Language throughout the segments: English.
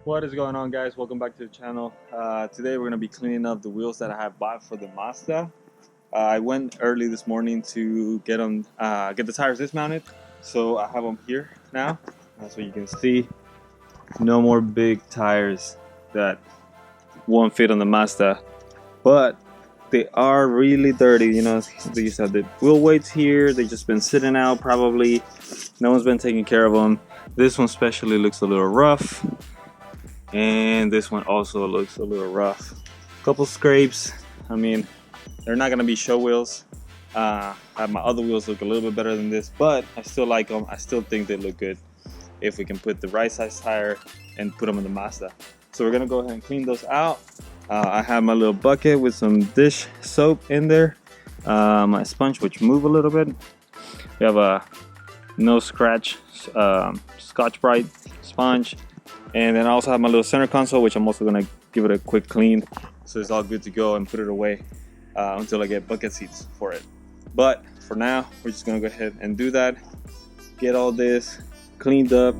What is going on, guys? Welcome back to the channel. Today we're going to be cleaning up the wheels that I have bought for the Mazda. I went early this morning to get them, get the tires dismounted, so I have them here now. So you can see no more big tires that won't fit on the Mazda, but they are really dirty. You know, they used to have the wheel weights here. They just been sitting out probably. No one's been taking care of them. This one especially looks a little rough. And this one also looks a little rough. Couple scrapes. I mean, they're not gonna be show wheels. My other wheels look a little bit better than this, but I still like them. I still think they look good if we can put the right size tire and put them in the Mazda. So we're gonna go ahead and clean those out. I have my little bucket with some dish soap in there. My sponge, which move a little bit. We have a no scratch Scotch-Brite sponge. And then I also have my little center console, which I'm also gonna give it a quick clean, so it's all good to go, and put it away until I get bucket seats for it. But for now, we're just gonna go ahead and do that, get all this cleaned up.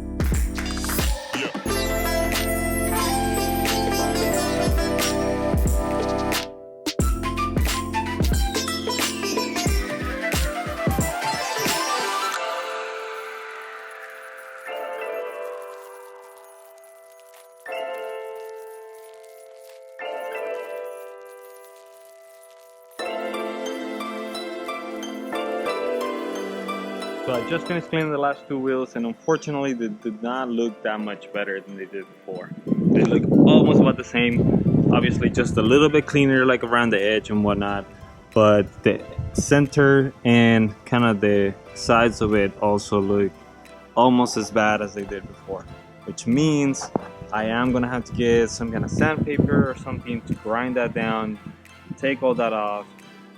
So I just finished cleaning the last two wheels, and unfortunately they did not look that much better than they did before. They look almost about the same, obviously just a little bit cleaner like around the edge and whatnot, but the center and kind of the sides of it also look almost as bad as they did before, which means I am gonna have to get some kind of sandpaper or something to grind that down, take all that off,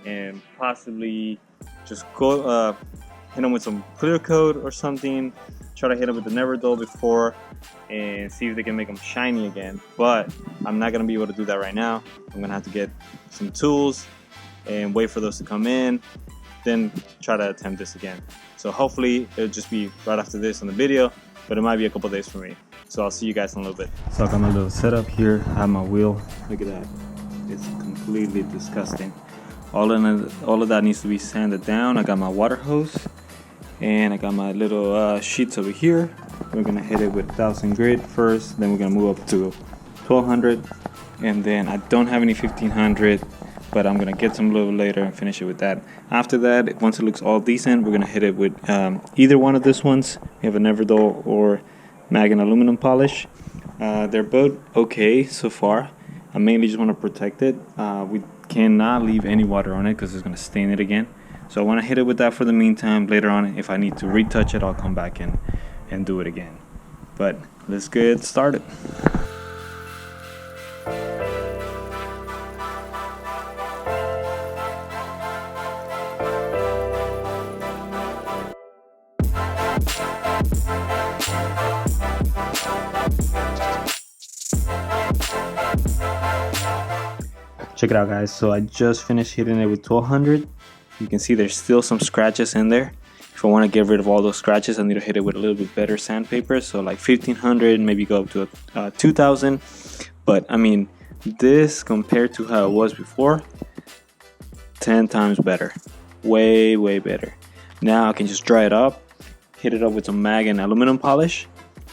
and possibly just go hit them with some clear coat or something. Try to hit them with the never dull before and see if they can make them shiny again. But I'm not gonna be able to do that right now. I'm gonna have to get some tools and wait for those to come in, then try to attempt this again. So hopefully it'll just be right after this on the video, but it might be a couple days for me. So I'll see you guys in a little bit. So I got my little setup here. I have my wheel. Look at that. It's completely disgusting. All of that needs to be sanded down. I got my water hose. And I got my little sheets over here. We're gonna hit it with 1000 grit first, then we're gonna move up to 1200, and then I don't have any 1500, but I'm gonna get some a little later and finish it with that. After that, once it looks all decent, we're gonna hit it with either one of these ones. We have a never dull or mag and aluminum polish. They're both okay so far. I mainly just want to protect it. We cannot leave any water on it because it's gonna stain it again. So I want to hit it with that for the meantime. Later on, if I need to retouch it, I'll come back in and do it again. But let's get started. Check it out, guys. So I just finished hitting it with 1200. You can see there's still some scratches in there. If I want to get rid of all those scratches, I need to hit it with a little bit better sandpaper. So like 1500, maybe go up to 2000. But I mean, this compared to how it was before, 10 times better. Way, way better. Now I can just dry it up, hit it up with some mag and aluminum polish,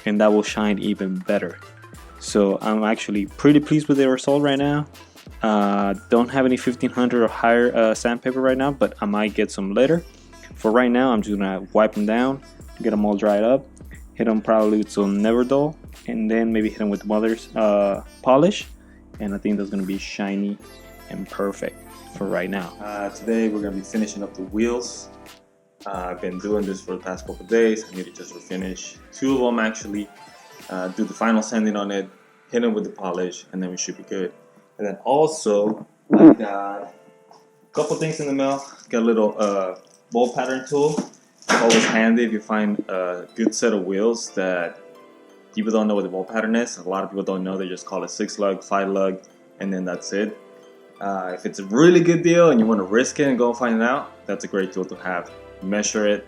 and that will shine even better. So I'm actually pretty pleased with the result right now. Don't have any 1500 or higher sandpaper right now, but I might get some later. For right now, I'm just gonna wipe them down, get them all dried up, hit them probably with some never dull, and then maybe hit them with mother's polish, and I think that's gonna be shiny and perfect for right now. Today we're gonna be finishing up the wheels. I've been doing this for the past couple days. I need to just refinish 2 of them actually, do the final sanding on it, hit them with the polish, and then we should be good. And then also, I got a couple things in the mail. Got a little ball pattern tool. Always handy if you find a good set of wheels that people don't know what the ball pattern is. A lot of people don't know. They just call it 6 lug, 5 lug, and then that's it. If it's a really good deal and you want to risk it and go find it out, that's a great tool to have. Measure it,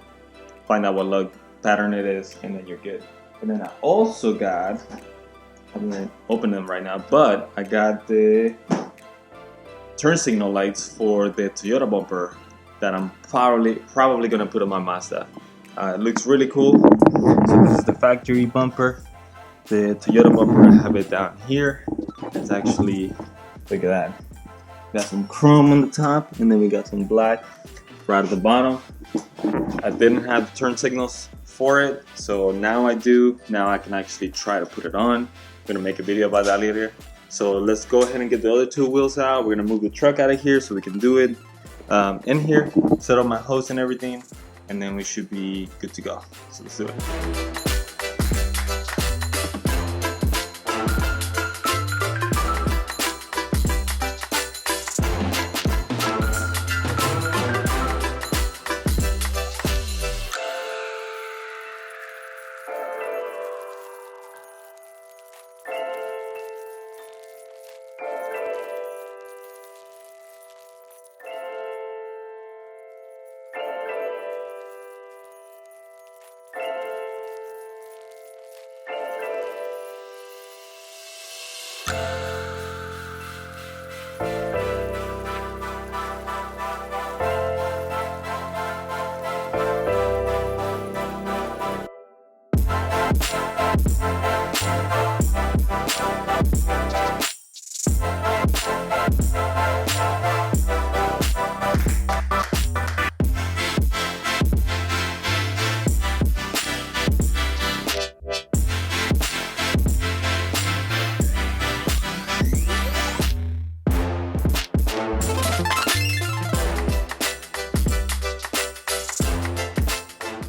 find out what lug pattern it is, and then you're good. And then I also got haven't opened them right now, but I got the turn signal lights for the Toyota bumper that I'm probably gonna put on my Mazda. It looks really cool. So this is the factory bumper. The Toyota bumper, I have it down here. It's actually, look at that. Got some chrome on the top, and then we got some black right at the bottom. I didn't have the turn signals for it, so now I do. Now I can actually try to put it on. I'm gonna make a video about that later. So let's go ahead and get the other two wheels out. We're gonna move the truck out of here so we can do it in here, set up my hose and everything, and then we should be good to go. So let's do it.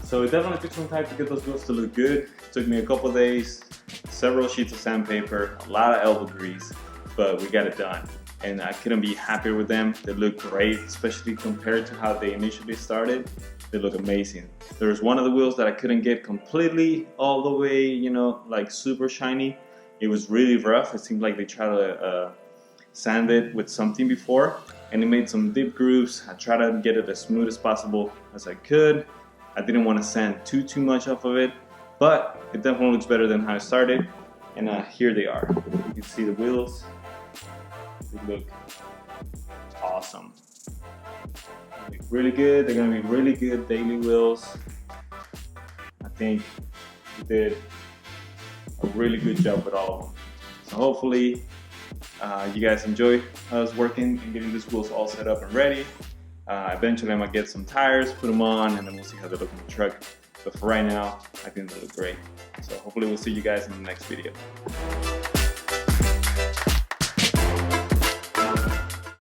So it definitely took some time to get those wheels to look good. It took me a couple days, several sheets of sandpaper, a lot of elbow grease, but we got it done. And I couldn't be happier with them. They look great, especially compared to how they initially started. They look amazing. There was one of the wheels that I couldn't get completely all the way, you know, like super shiny. It was really rough. It seemed like they tried to sand it with something before, and it made some deep grooves. I tried to get it as smooth as possible as I could. I didn't want to sand too much off of it, but it definitely looks better than how I started. And here they are. You can see the wheels. They look awesome. They look really good. They're gonna be really good daily wheels. I think we did a really good job with all of them. So hopefully you guys enjoy us working and getting these wheels all set up and ready. Eventually I'm gonna get some tires, put them on, and then we'll see how they look in the truck. But for right now, I think they look great. So hopefully we'll see you guys in the next video.